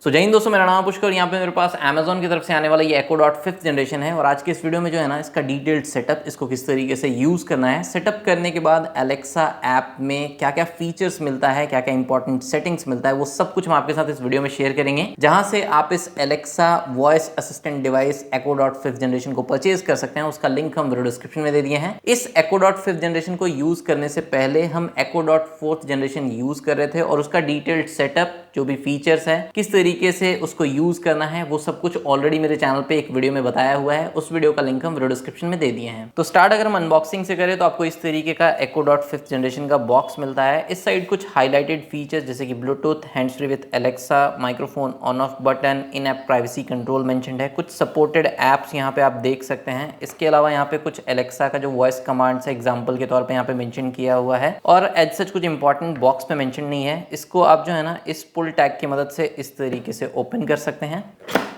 जय हिंद दोस्तों, मेरा नाम पुष्कर। यहाँ पे मेरे पास Amazon की तरफ से आने वाला ये Echo Dot 5th जनरेशन है और आज के इस वीडियो में जो है ना इसका डिटेल्ड सेटअप, इसको किस तरीके से यूज़ करना है, सेटअप करने के बाद Alexa ऐप में क्या क्या फीचर्स मिलता है, क्या क्या इंपॉर्टेंट सेटिंग्स मिलता है, वो सब कुछ हम आपके साथ इस वीडियो में शेयर करेंगे, जहाँ से आप इस Alexa voice assistant device Echo Dot 5th generation को परचेज कर सकते हैं। उसका लिंक हम वीडियो डिस्क्रिप्शन में दे दिए हैं। इस Echo Dot 5th जनरेशन को यूज़ करने से पहले हम Echo Dot 4th generation use कर रहे थे और उसका डिटेल्ड सेटअप, जो भी फीचर्स है, किस तरीके से उसको यूज करना है, वो सब कुछ ऑलरेडी मेरे चैनल पे एक वीडियो में बताया हुआ है। उस वीडियो का लिंक हम वीडियो डिस्क्रिप्शन में दे दिए हैं। तो स्टार्ट अगर हम अनबॉक्सिंग से करें तो आपको इस तरीके का Echo Dot 5th जनरेशन का बॉक्स मिलता है। इस साइड कुछ हाईलाइटेड फीचर्स जैसे कि Bluetooth, hands free with Alexa, microphone on off button, in app privacy control mentioned है, कुछ सपोर्टेड ऐप्स यहाँ पे आप देख सकते हैं। इसके अलावा यहाँ पे कुछ Alexa का जो वॉइस कमांड्स है एग्जाम्पल के तौर पर यहाँ पे मेंशन किया हुआ है और एज सच कुछ इंपॉर्टेंट बॉक्स पे मेंशन नहीं है। इसको आप जो है ना इस पुल टैग की मदद से इस तरीके से ओपन कर सकते हैं।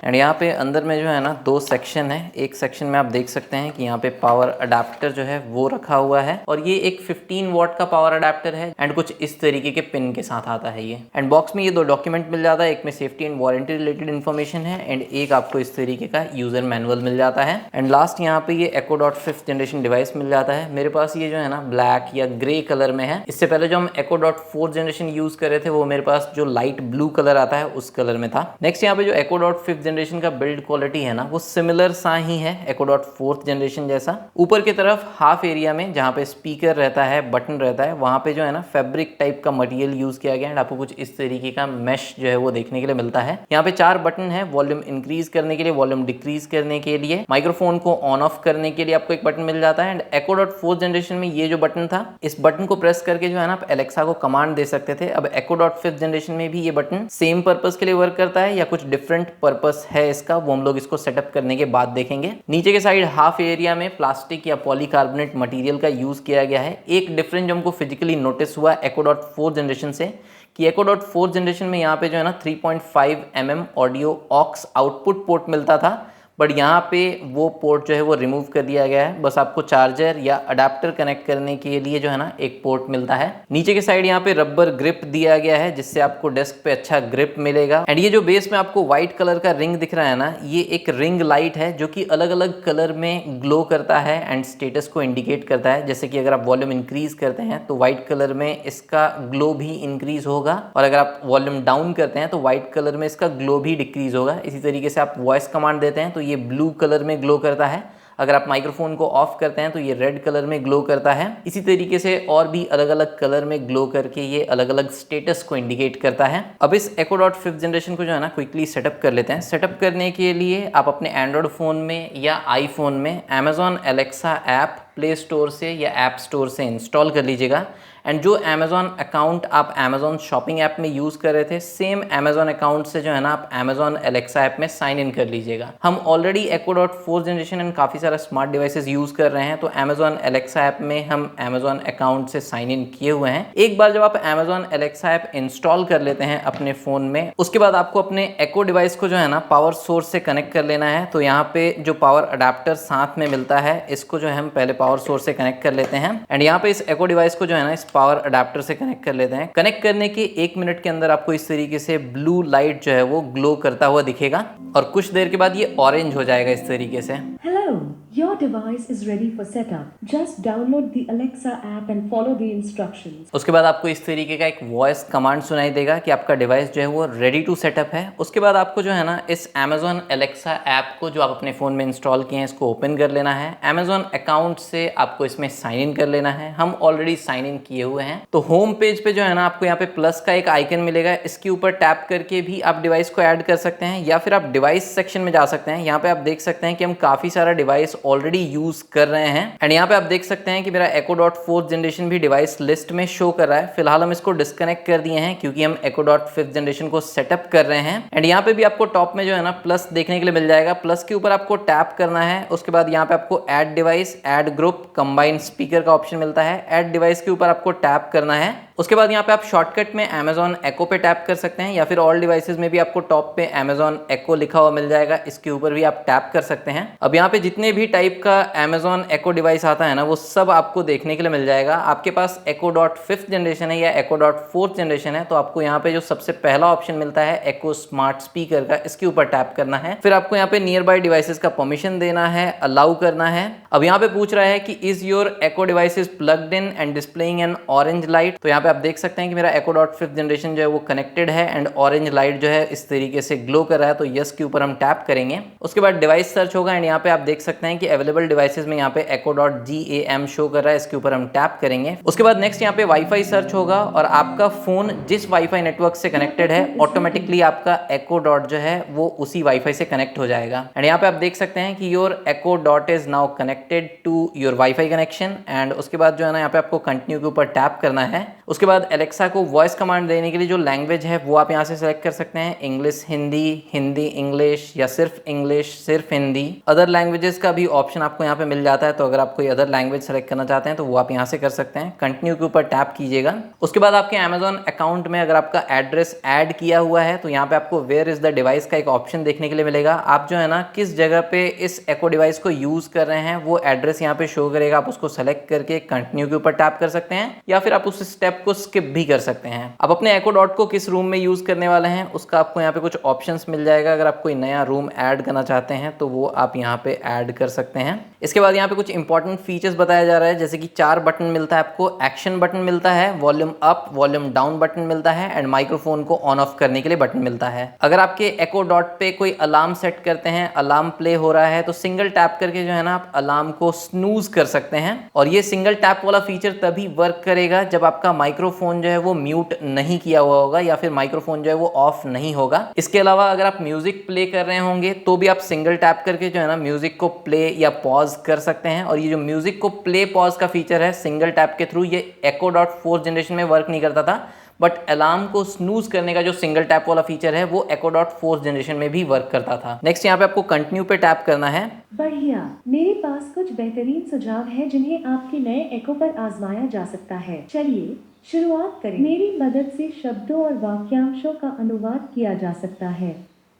एंड यहाँ पे अंदर में जो है ना दो सेक्शन है। एक सेक्शन में आप देख सकते हैं कि यहाँ पे पावर अडेप्टर जो है वो रखा हुआ है और ये एक 15 वॉट का पावर अडेप्टर है एंड कुछ इस तरीके के पिन के साथ आता है ये। एंड बॉक्स में ये दो डॉक्यूमेंट मिल जाता है, एक में safety and warranty related information है एंड एक आपको इस तरीके का यूजर मैनुअल मिल जाता है। एंड लास्ट यहाँ पे ये Echo Dot 5th generation device मिल जाता है। मेरे पास ये जो है ना ब्लैक या ग्रे कलर में है। इससे पहले जो हम Echo Dot 4th generation use कर रहे थे वो मेरे पास जो लाइट ब्लू कलर आता है उस कलर में था। नेक्स्ट यहाँ पे जो Echo Dot 5th जनरेशन का बिल्ड क्वालिटी है ना वो सिमिलर सा ही है Echo Dot 4th जनरेशन जैसा। ऊपर की तरफ हाफ एरिया में जहाँ पे स्पीकर रहता है, बटन रहता है, वहाँ पे जो है ना फैब्रिक टाइप का मटेरियल यूज किया गया है। आपको कुछ इस तरीके का मेश जो है वो देखने के लिए मिलता है। यहाँ पे 4 बटन है, वॉल्यूम इंक्रीज करने के लिए, वॉल्यूम डिक्रीज करने के लिए, माइक्रोफोन को ऑन ऑफ करने के लिए आपको एक बटन मिल जाता है। And Echo Dot 4th generation में ये जो बटन था, इस बटन को प्रेस करके जो है ना आप Alexa को कमांड दे सकते थे। अब Echo Dot 5th जनरेशन में भी ये बटन सेम पर्पस के लिए वर्क करता है या कुछ डिफरेंट पर्पस है इसका, वो हम लोग इसको सेटअप करने के बाद देखेंगे। नीचे के साइड हाफ एरिया में प्लास्टिक या पॉलीकार्बोनेट मटेरियल का यूज किया गया है। एक डिफरेंस जो हमको फिजिकली नोटिस हुआ Echo Dot 4th जनरेशन से कि Echo Dot 4th जनरेशन में यहाँ पे जो है ना 3.5 mm audio aux output port मिलता था, बट यहाँ पे वो पोर्ट जो है वो रिमूव कर दिया गया है। बस आपको चार्जर या अडेप्टर कनेक्ट करने के लिए जो है ना एक पोर्ट मिलता है। नीचे के साइड यहाँ पे रबर ग्रिप दिया गया है जिससे आपको डेस्क पे अच्छा ग्रिप मिलेगा। एंड ये जो बेस में आपको व्हाइट कलर का रिंग दिख रहा है ना, ये एक रिंग लाइट है जो कि अलग अलग कलर में ग्लो करता है एंड स्टेटस को इंडिकेट करता है। जैसे कि अगर आप वॉल्यूम इंक्रीज करते हैं तो व्हाइट कलर में इसका ग्लो भी इंक्रीज होगा और अगर आप वॉल्यूम डाउन करते हैं तो व्हाइट कलर में इसका ग्लो भी डिक्रीज होगा। इसी तरीके से आप वॉइस कमांड देते हैं तो ये ब्लू कलर में ग्लो करता है। अगर आप माइक्रोफोन को ऑफ करते हैं तो ये रेड कलर में ग्लो करता है। इसी तरीके से और भी अलग अलग कलर में ग्लो करके ये अलग अलग स्टेटस को इंडिकेट करता है। अब इस Echo Dot 5th जनरेशन को जो है ना क्विकली सेटअप कर लेते हैं। सेटअप करने के लिए आप अपने एंड्रॉयड फ़ोन में या आईफोन में Amazon Alexa app play store से या ऐप स्टोर से इंस्टॉल कर लीजिएगा। एंड जो Amazon अकाउंट आप Amazon शॉपिंग ऐप में यूज़ कर रहे थे, सेम Amazon अकाउंट से जो है ना आप Amazon Alexa ऐप में साइन इन कर लीजिएगा। हम already Echo Dot 4th generation and काफ़ी सारा स्मार्ट डिवाइसेस यूज़ कर रहे हैं तो Amazon Alexa ऐप में हम Amazon अकाउंट से साइन इन किए हुए हैं। एक बार जब आप Amazon Alexa ऐप इंस्टॉल कर लेते हैं अपने फ़ोन में, उसके बाद आपको अपने Echo डिवाइस को जो है ना पावर सोर्स से कनेक्ट कर लेना है। तो यहाँ पे जो पावर अडेप्टर साथ में मिलता है, इसको जो है हम पहले पावर सोर्स से कनेक्ट कर लेते हैं। एंड यहाँ पे इस Echo डिवाइस को जो है ना इस पावर अडेप्टर से कनेक्ट कर लेते हैं। कनेक्ट करने के 1 मिनट के अंदर आपको इस तरीके से ब्लू लाइट जो है वो ग्लो करता हुआ दिखेगा और कुछ देर के बाद ये ऑरेंज हो जाएगा इस तरीके से। Hello, your device is ready for setup. Just download the Alexa app and follow the instructions. उसके बाद आपको इस तरीके का एक वॉइस कमांड सुनाई देगा कि आपका डिवाइस जो है वो रेडी टू सेटअप है। उसके बाद आपको जो है ना इस Amazon Alexa ऐप को जो आप अपने फ़ोन में इंस्टॉल किए हैं इसको ओपन कर लेना है। Amazon अकाउंट से आपको इसमें साइन इन कर लेना है। हम ऑलरेडी साइन इन किए हुए हैं। तो होम पेज पे जो है ना आपको यहाँ पे प्लस का एक आइकन मिलेगा, इसके ऊपर टैप करके भी आप डिवाइस को ऐड कर सकते हैं या फिर आप डिवाइस सेक्शन में जा सकते हैं। यहाँ पे आप देख सकते हैं कि हम काफ़ी सारा डिवाइस ऑलरेडी यूज कर रहे हैं। एंड यहाँ पे आप देख सकते हैं कि मेरा Echo Dot 4th जनरेशन भी डिवाइस लिस्ट में शो कर रहा है। फिलहाल हम इसको डिस्कनेक्ट कर दिए हैं क्योंकि हम Echo Dot 5th जनरेशन को सेटअप कर रहे हैं। एंड यहाँ पे भी आपको टॉप में जो है ना प्लस देखने के लिए मिल जाएगा। प्लस के ऊपर आपको टैप करना है। उसके बाद यहाँ पे आपको add device, add group, combine speaker का ऑप्शन मिलता है। ऐड डिवाइस के ऊपर आपको टैप करना है। उसके बाद यहाँ पे आप शॉर्टकट में Amazon Echo पे टैप कर सकते हैं, या फिर ऑल डिवाइसेस में भी आपको टॉप पे Amazon Echo लिखा हुआ मिल जाएगा, इसके ऊपर भी आप टैप कर सकते हैं। अब यहाँ पे जितने भी टाइप का Amazon Echo डिवाइस आता है ना, वो सब आपको देखने के लिए मिल जाएगा। आपके पास Echo Dot 5th जनरेशन है या Echo Dot 4th जनरेशन है, तो आपको यहाँ पे जो सबसे पहला ऑप्शन मिलता है Echo स्मार्ट स्पीकर का, इसके ऊपर टैप करना है। फिर आपको यहाँ पे नियर बाय डिवाइसेस का परमिशन देना है, अलाउ करना है। अब यहाँ पे पूछ रहा है कि is your Echo device is plugged in and displaying an orange light. तो यहाँ पे आप देख सकते हैं कि मेरा Echo Dot 5th जनरेशन जो है वो कनेक्टेड है एंड ऑरेंज लाइट जो है इस तरीके से ग्लो कर रहा है, तो यस के ऊपर हम टैप करेंगे। उसके बाद डिवाइस सर्च होगा एंड यहाँ पे आप देख सकते हैं कि अवेलेबल डिवाइसेस में यहाँ पे Echo Dot GAM शो कर रहा है, इसके ऊपर हम टैप करेंगे। उसके बाद नेक्स्ट यहाँ पे वाईफाई सर्च होगा और आपका फोन जिस वाईफाई नेटवर्क से कनेक्टेड है ऑटोमेटिकली आपका Echo Dot जो है वो उसी वाईफाई से कनेक्ट हो जाएगा। एंड यहाँ पे आप देख सकते हैं कि your Echo Dot is now connected to your wifi connection. And उसके बाद जो है ना यहाँ पे आपको कंटिन्यू के ऊपर टैप करना है। उसके बाद एलेक्सा को वॉइस कमांड देने के लिए जो लैंग्वेज है वो आप यहाँ से सेलेक्ट कर सकते हैं, इंग्लिश हिंदी, हिंदी इंग्लिश, या सिर्फ इंग्लिश सिर्फ हिंदी। अदर लैंग्वेजेस का भी ऑप्शन आपको यहाँ पे मिल जाता है, तो अगर आप कोई अदर लैंग्वेज सेलेक्ट करना चाहते हैं तो वो आप यहाँ से कर सकते हैं। कंटिन्यू के ऊपर टैप कीजिएगा। उसके बाद आपके Amazon अकाउंट में अगर आपका एड्रेस ऐड किया हुआ है तो यहाँ पे आपको वेयर इज द डिवाइस का एक ऑप्शन देखने के लिए मिलेगा। आप जो है ना किस जगह पे इस Echo डिवाइस को यूज कर रहे हैं वो एड्रेस यहाँ पे शो करेगा। आप उसको सेलेक्ट करके कंटिन्यू के ऊपर टैप कर सकते हैं, या फिर आप उस स्टेप को स्किप भी कर सकते हैं। आप अपने Echo Dot को किस रूम में यूज करने वाले हैं उसका आपको यहाँ पे कुछ ऑप्शंस मिल जाएगा। अगर आप कोई नया रूम ऐड करना चाहते हैं तो वो आप यहाँ पे ऐड कर सकते हैं। इसके बाद यहाँ पे कुछ इंपॉर्टेंट फीचर्स बताया जा रहा है, जैसे कि 4 बटन मिलता है आपको, एक्शन बटन मिलता है, volume up volume down button मिलता है एंड माइक्रोफोन को ऑन ऑफ करने के लिए बटन मिलता है। अगर आपके Echo Dot पे कोई अलार्म सेट करते हैं, अलार्म प्ले हो रहा है, तो सिंगल टैप करके जो है ना आप अलार्म को स्नूज कर सकते हैं। और ये सिंगल टैप वाला फीचर तभी वर्क करेगा जब आपका माइक्रोफोन जो है वो म्यूट नहीं किया हुआ होगा या फिर माइक्रोफोन जो है वो ऑफ नहीं होगा। इसके अलावा अगर आप म्यूजिक प्ले कर रहे होंगे तो भी आप सिंगल टैप करके जो है ना म्यूजिक को प्ले या पॉज कर सकते हैं। और ये जो म्यूजिक को प्ले पॉज का फीचर है सिंगल टैप के थ्रू, ये Echo Dot 4th जनरेशन में वर्क नहीं करता था, बट अलार्म को स्नूज करने का जो सिंगल टैप वाला फीचर है वो Echo Dot 4th जनरेशन में भी वर्क करता था। नेक्स्ट यहाँ पे आपको कंटिन्यू पे टैप करना है। बढ़िया, मेरे पास कुछ बेहतरीन सुझाव है जिन्हें आपके नए Echo पर आजमाया जा सकता है। चलिए शुरुआत करें। मेरी मदद से शब्दों और वाक्यांशों का अनुवाद किया जा सकता है।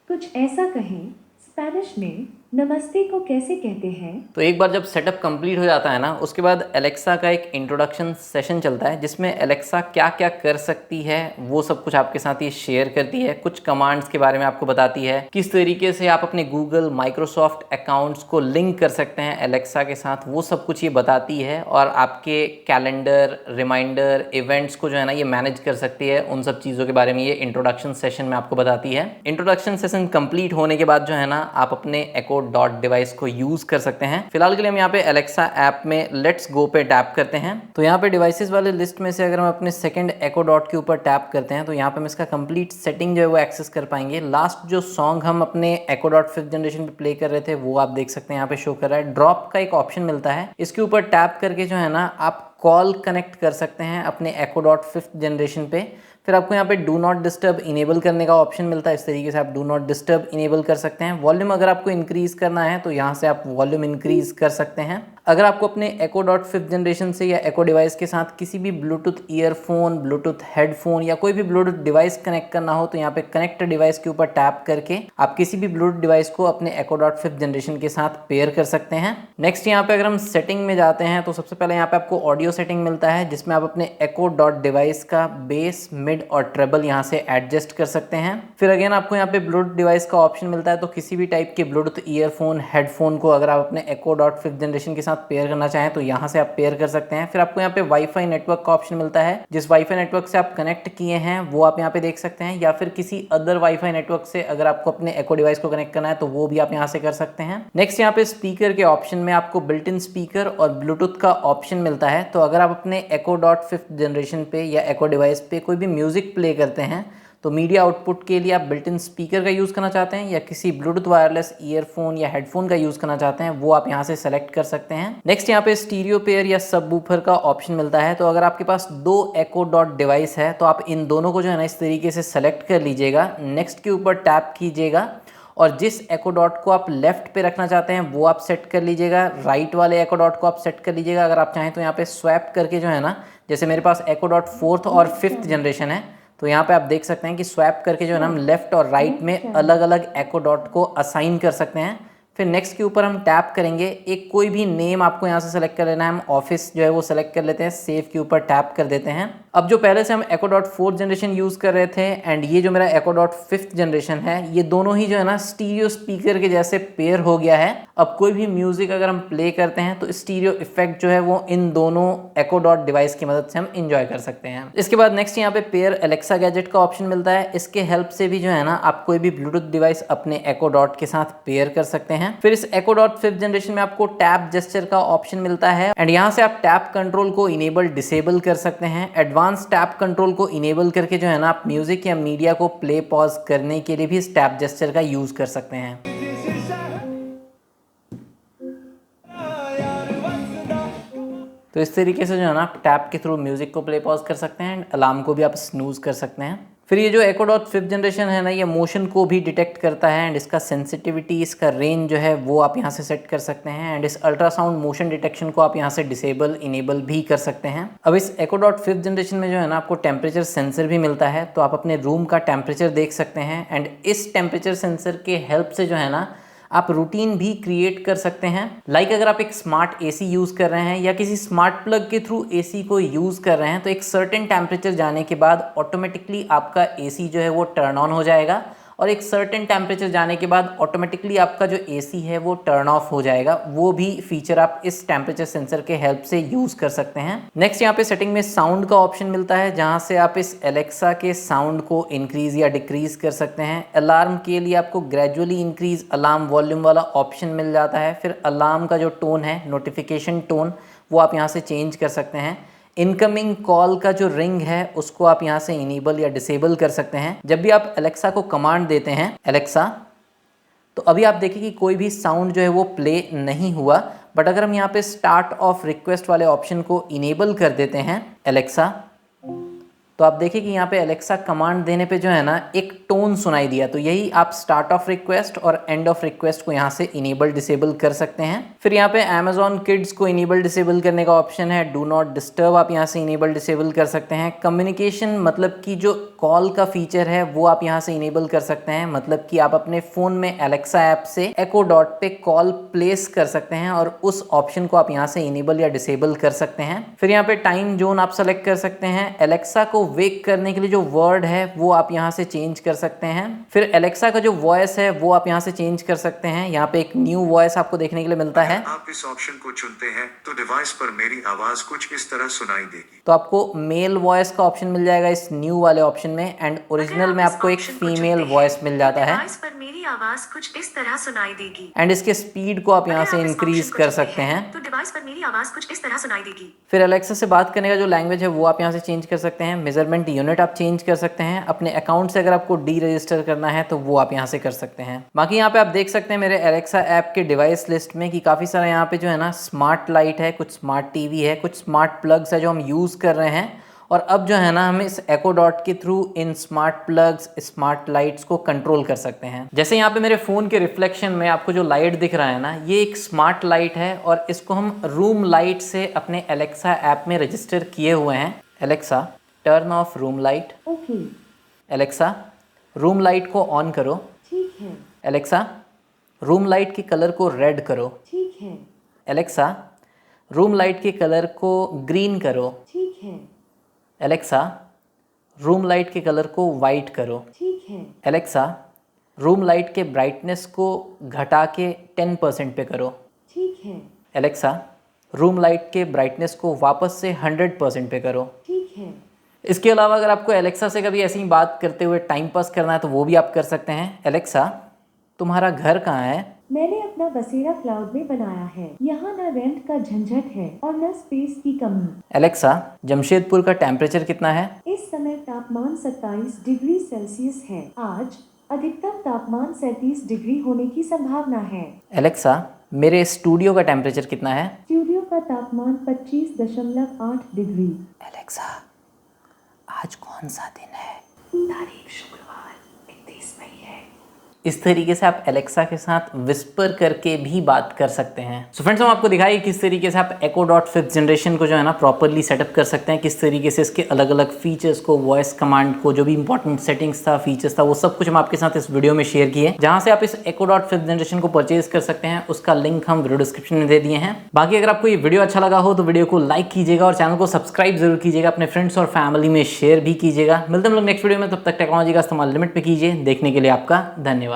कुछ ऐसा कहें, स्पेनिश में नमस्ते को कैसे कहते हैं। तो एक बार जब सेटअप कंप्लीट हो जाता है ना, उसके बाद एलेक्सा का एक इंट्रोडक्शन सेशन चलता है जिसमें एलेक्सा क्या क्या कर सकती है वो सब कुछ आपके साथ ये शेयर करती है। कुछ कमांड्स के बारे में आपको बताती है, किस तरीके से आप अपने गूगल माइक्रोसॉफ्ट अकाउंट्स को लिंक कर सकते हैं एलेक्सा के साथ, वो सब कुछ ये बताती है। और आपके कैलेंडर, रिमाइंडर, इवेंट्स को जो है ना ये मैनेज कर सकती है। उन सब चीज़ों के बारे में ये इंट्रोडक्शन सेशन में आपको बताती है। इंट्रोडक्शन सेशन कंप्लीट होने के बाद जो है ना आप अपने Echo Dot डिवाइस को यूज कर सकते हैं। फिलहाल के लिए हम यहाँ पे एलेक्सा ऐप में लेट्स गो पे टैप करते हैं। तो यहाँ पे डिवाइसेस वाले लिस्ट में से अगर हम अपने सेकंड Echo Dot के ऊपर टैप करते हैं तो यहाँ पे हम इसका कंप्लीट सेटिंग जो है वो एक्सेस कर पाएंगे। लास्ट जो सॉन्ग हम अपने Echo Dot 5th जनरेशन पे प्ले कर रहे थे वो आप देख सकते हैं यहाँ पे शो कर रहा है। ड्रॉप का एक ऑप्शन मिलता है, इसके ऊपर टैप करके जो है ना आप कॉल कनेक्ट कर सकते हैं अपने Echo Dot 5th जनरेशन पे। फिर आपको यहाँ पे डू नॉट डिस्टर्ब इनेबल करने का ऑप्शन मिलता है, इस तरीके से आप डू नॉट डिस्टर्ब इनेबल कर सकते हैं। वॉल्यूम अगर आपको इंक्रीज करना है तो यहाँ से आप वॉल्यूम इंक्रीज कर सकते हैं। अगर आपको अपने Echo Dot 5th जनरेशन से या Echo डिवाइस के साथ किसी भी ब्लूटूथ ईयरफोन, ब्लूटूथ हेडफोन या कोई भी ब्लूटूथ डिवाइस कनेक्ट करना हो तो यहाँ पे कनेक्ट डिवाइस के ऊपर टैप करके आप किसी भी ब्लूटूथ डिवाइस को अपने Echo Dot 5th जनरेशन के साथ पेयर कर सकते हैं। नेक्स्ट यहाँ पे अगर हम सेटिंग में जाते हैं तो सबसे पहले यहाँ पे आपको ऑडियो सेटिंग मिलता है जिसमें आप अपने Echo Dot डिवाइस का बेस, मिड और ट्रेबल यहाँ से एडजस्ट कर सकते हैं। फिर अगेन आपको यहाँ पे ब्लूटूथ डिवाइस का ऑप्शन मिलता है, तो किसी भी टाइप के ब्लूटूथ ईयरफोन, हेडफोन को अगर आप अपने Echo Dot 5th जनरेशन के साथ पेयर करना चाहें तो यहाँ से आप पेयर कर सकते हैं। फिर आपको यहाँ पे वाईफाई नेटवर्क का ऑप्शन मिलता है, जिस वाईफाई नेटवर्क से आप कनेक्ट किए हैं वो आप यहाँ पे देख सकते हैं, या फिर किसी अदर वाईफाई नेटवर्क से अगर आपको अपने Echo डिवाइस को कनेक्ट करना है तो वो भी आप यहाँ से कर सकते हैं। नेक्स्ट यहाँ पे स्पीकर के ऑप्शन में आपको बिल्ट इन स्पीकर और ब्लूटूथ का ऑप्शन मिलता है। तो अगर आप अपने Echo Dot 5th जनरेशन पे या Echo डिवाइस पे कोई भी म्यूजिक प्ले करते हैं तो मीडिया आउटपुट के लिए आप बिल्ट इन स्पीकर का यूज़ करना चाहते हैं या किसी ब्लूटूथ वायरलेस ईयरफोन या हेडफोन का यूज़ करना चाहते हैं वो आप यहाँ से सेलेक्ट कर सकते हैं। नेक्स्ट यहाँ पे स्टीरियो पेयर या सबवूफर का ऑप्शन मिलता है। तो अगर आपके पास 2 Echo Dot डिवाइस है तो आप इन दोनों को जो है ना इस तरीके से सेलेक्ट कर लीजिएगा, नेक्स्ट के ऊपर टैप कीजिएगा और जिस Echo Dot को आप लेफ्ट पे रखना चाहते हैं वो आप सेट कर लीजिएगा, राइट वाले Echo Dot को आप सेट कर लीजिएगा। अगर आप चाहें तो यहाँ पे स्वैप करके जो है ना जैसे मेरे पास एको डॉट 4th और 5th जनरेशन है, तो यहाँ पे आप देख सकते हैं कि स्वैप करके जो है ना हम लेफ्ट और राइट में अलग अलग एको डॉट को असाइन कर सकते हैं। फिर नेक्स्ट के ऊपर हम टैप करेंगे, एक कोई भी नेम आपको यहाँ से सेलेक्ट कर लेना है। हम ऑफिस जो है वो सेलेक्ट कर लेते हैं, सेव के ऊपर टैप कर देते हैं। अब जो पहले से हम एको डॉट 4th जनरेशन यूज़ कर रहे थे एंड ये जो मेरा एको डॉट 5th जनरेशन है, ये दोनों ही जो है ना स्टीरियो स्पीकर के जैसे पेयर हो गया है। अब कोई भी म्यूजिक अगर हम प्ले करते हैं तो स्टीरियो इफेक्ट जो है वो इन दोनों एको डॉट डिवाइस की मदद से हम इंजॉय कर सकते हैं। इसके बाद नेक्स्ट यहाँ पे पेयर एलेक्सा गैजेट का ऑप्शन मिलता है। इसके हेल्प से भी जो है ना आप कोई भी ब्लूटूथ डिवाइस अपने एको डॉट के साथ पेयर कर सकते हैं। फिर इस एको डॉट 5th जनरेशन में आपको टैप जेस्चर का ऑप्शन मिलता है एंड यहाँ से आप टैप कंट्रोल को इनेबल डिसेबल कर सकते हैं। एडवांस टैप कंट्रोल को इनेबल करके जो है ना आप म्यूजिक या मीडिया को प्ले पॉज करने के लिए भी इस टैप जेस्चर का यूज कर सकते हैं। तो इस तरीके से जो है ना आप टैप के थ्रू म्यूजिक को प्ले पॉज कर सकते हैं एंड अलार्म को भी आप स्नूज कर सकते हैं। फिर ये जो एको डॉट 5th जनरेशन है ना, ये मोशन को भी डिटेक्ट करता है एंड इसका सेंसिटिविटी, इसका रेंज जो है वो आप यहाँ से सेट कर सकते हैं एंड इस अल्ट्रासाउंड मोशन डिटेक्शन को आप यहाँ से डिसेबल इनेबल भी कर सकते हैं। अब इस एको डॉट 5th जनरेशन में जो है ना आपको टेम्परेचर सेंसर भी मिलता है, तो आप अपने रूम का टेम्परेचर देख सकते हैं एंड इस टेम्परेचर सेंसर के हेल्प से जो है ना आप रूटीन भी क्रिएट कर सकते हैं। लाइक अगर आप एक स्मार्ट एसी यूज़ कर रहे हैं या किसी स्मार्ट प्लग के थ्रू एसी को यूज़ कर रहे हैं, तो एक सर्टेन टेम्परेचर जाने के बाद ऑटोमेटिकली आपका एसी जो है वो टर्न ऑन हो जाएगा और एक सर्टेन टेम्परेचर जाने के बाद ऑटोमेटिकली आपका जो एसी है वो टर्न ऑफ हो जाएगा। वो भी फीचर आप इस टेम्परेचर सेंसर के हेल्प से यूज़ कर सकते हैं। नेक्स्ट यहाँ पे सेटिंग में साउंड का ऑप्शन मिलता है, जहाँ से आप इस एलेक्सा के साउंड को इंक्रीज या डिक्रीज कर सकते हैं। अलार्म के लिए आपको ग्रेजुअली इंक्रीज अलार्म वॉल्यूम वाला ऑप्शन मिल जाता है। फिर अलार्म का जो टोन है, नोटिफिकेशन टोन, वो आप यहाँ से चेंज कर सकते हैं। इनकमिंग कॉल का जो रिंग है उसको आप यहाँ से इनेबल या डिसेबल कर सकते हैं। जब भी आप एलेक्सा को कमांड देते हैं एलेक्सा, तो अभी आप देखिए कि कोई भी साउंड जो है वो प्ले नहीं हुआ, बट अगर हम यहाँ पे स्टार्ट ऑफ रिक्वेस्ट वाले ऑप्शन को इनेबल कर देते हैं एलेक्सा, तो आप देखिए कि यहाँ पे एलेक्सा कमांड देने पे जो है ना एक टोन सुनाई दिया। तो यही आप स्टार्ट ऑफ रिक्वेस्ट और एंड ऑफ रिक्वेस्ट को यहाँ से इनेबल डिसेबल कर सकते हैं। फिर यहाँ पे अमेजॉन किड्स को इनेबल डिसेबल करने का ऑप्शन है। डू नॉट डिस्टर्ब आप यहाँ से इनेबल डिसेबल कर सकते हैं। कम्युनिकेशन मतलब कि जो कॉल का फीचर है वो आप यहाँ से इनेबल कर सकते हैं, मतलब कि आप अपने फ़ोन में एलेक्सा ऐप से एको डॉट पे कॉल प्लेस कर सकते हैं और उस ऑप्शन को आप यहाँ से इनेबल या डिसेबल कर सकते हैं। फिर यहाँ पे टाइम जोन आप सेलेक्ट कर सकते हैं। एलेक्सा को वेक करने के लिए जो वर्ड है वो आप यहाँ से चेंज कर सकते हैं। फिर एलेक्सा का जो वॉइस है वो आप यहाँ से चेंज कर सकते हैं। यहाँ पे एक न्यू वॉइस आपको देखने के लिए मिलता है। आप इस ऑप्शन को चुनते हैं तो डिवाइस पर मेरी आवाज कुछ इस तरह सुनाई देगी। तो आपको मेल वॉइस का ऑप्शन मिल जाएगा इस न्यू वाले ऑप्शन में एंड ओरिजिनल में आपको एक फीमेल वॉइस मिल जाता है। डिवाइस पर मेरी आवाज कुछ इस तरह सुनाई देगी। एंड इसके स्पीड को आप यहाँ से इंक्रीज कर सकते हैं। तो डिवाइस पर मेरी आवाज कुछ इस तरह सुनाई देगी। फिर एलेक्सा से बात करने का जो लैंग्वेज है वो आप यहाँ से चेंज कर सकते हैं। मेजरमेंट यूनिट आप चेंज कर सकते हैं। अपने अकाउंट से अगर आपको डी रजिस्टर करना है तो वो आप यहाँ से कर सकते हैं। बाकी यहाँ पे आप देख सकते हैं मेरे एलेक्सा ऐप के डिवाइस लिस्ट में कि काफ़ी सारा यहाँ पे जो है ना स्मार्ट लाइट है, कुछ स्मार्ट टीवी है, कुछ स्मार्ट प्लग्स है जो हम यूज़ कर रहे हैं। और अब जो है ना हम इस एको डॉट के थ्रू इन स्मार्ट प्लग्स, स्मार्ट लाइट्स को कंट्रोल कर सकते हैं। जैसे यहाँ पे मेरे फ़ोन के रिफ्लेक्शन में आपको जो लाइट दिख रहा है ना, ये एक स्मार्ट लाइट है और इसको हम रूम लाइट से अपने एलेक्सा ऐप में रजिस्टर किए हुए हैं। Alexa turn off room light. Okay, Alexa room light को ऑन करो। ठीक है। एलेक्सा रूम लाइट के कलर को रेड करो। ठीक है। एलेक्सा रूम लाइट के कलर को ग्रीन करो। ठीक है। एलेक्सा रूम लाइट के कलर को वाइट करो। ठीक है। एलेक्सा रूम लाइट के ब्राइटनेस को घटा के 10% पे करो। ठीक है। एलेक्सा रूम लाइट के ब्राइटनेस को वापस से 100% पे करो। ठीक है। इसके अलावा अगर आपको एलेक्सा से कभी ऐसी बात करते हुए टाइम पास करना है तो वो भी आप कर सकते हैं। एलेक्सा तुम्हारा घर कहाँ है? मैंने अपना बसेरा क्लाउड में बनाया है। यहाँ न रेंट का झंझट है और न स्पेस की कमी। एलेक्सा जमशेदपुर का टेम्परेचर कितना है? इस समय तापमान 27 डिग्री सेल्सियस है। आज अधिकतम तापमान 37 डिग्री होने की संभावना है। एलेक्सा मेरे स्टूडियो का टेम्परेचर कितना है? स्टूडियो का तापमान 25.8 डिग्री। एलेक्सा आज कौन सा दिन है? तारीख शुक्रवार 31 मई है। इस तरीके से आप एलेक्सा के साथ विस्पर करके भी बात कर सकते हैं। सो फ्रेंड्स, हम आपको दिखाएंगे किस तरीके से आप Echo Dot 5th जनरेशन को जो है ना प्रॉपरली सेटअप कर सकते हैं, किस तरीके से इसके अलग अलग फीचर्स को, वॉइस कमांड को, जो भी इंपॉर्टेंट सेटिंग्स था, फीचर्स था, वो सब कुछ हम आपके साथ इस वीडियो में शेयर किए। जहां से आप इस Echo Dot 5th जनरेशन को परचेज कर सकते हैं, उसका लिंक हम वीडियो डिस्क्रिप्शन में दे दिए हैं। बाकी अगर आपको ये वीडियो अच्छा लगा हो तो वीडियो को लाइक कीजिएगा और चैनल को सब्सक्राइब जरूर कीजिएगा, अपने फ्रेंड्स और फैमिली में शेयर भी कीजिएगा। मिलते हैं हम लोग नेक्स्ट वीडियो में, तब तक टेक्नोलॉजी का इस्तेमाल लिमिट पे कीजिए। देखने के लिए आपका धन्यवाद।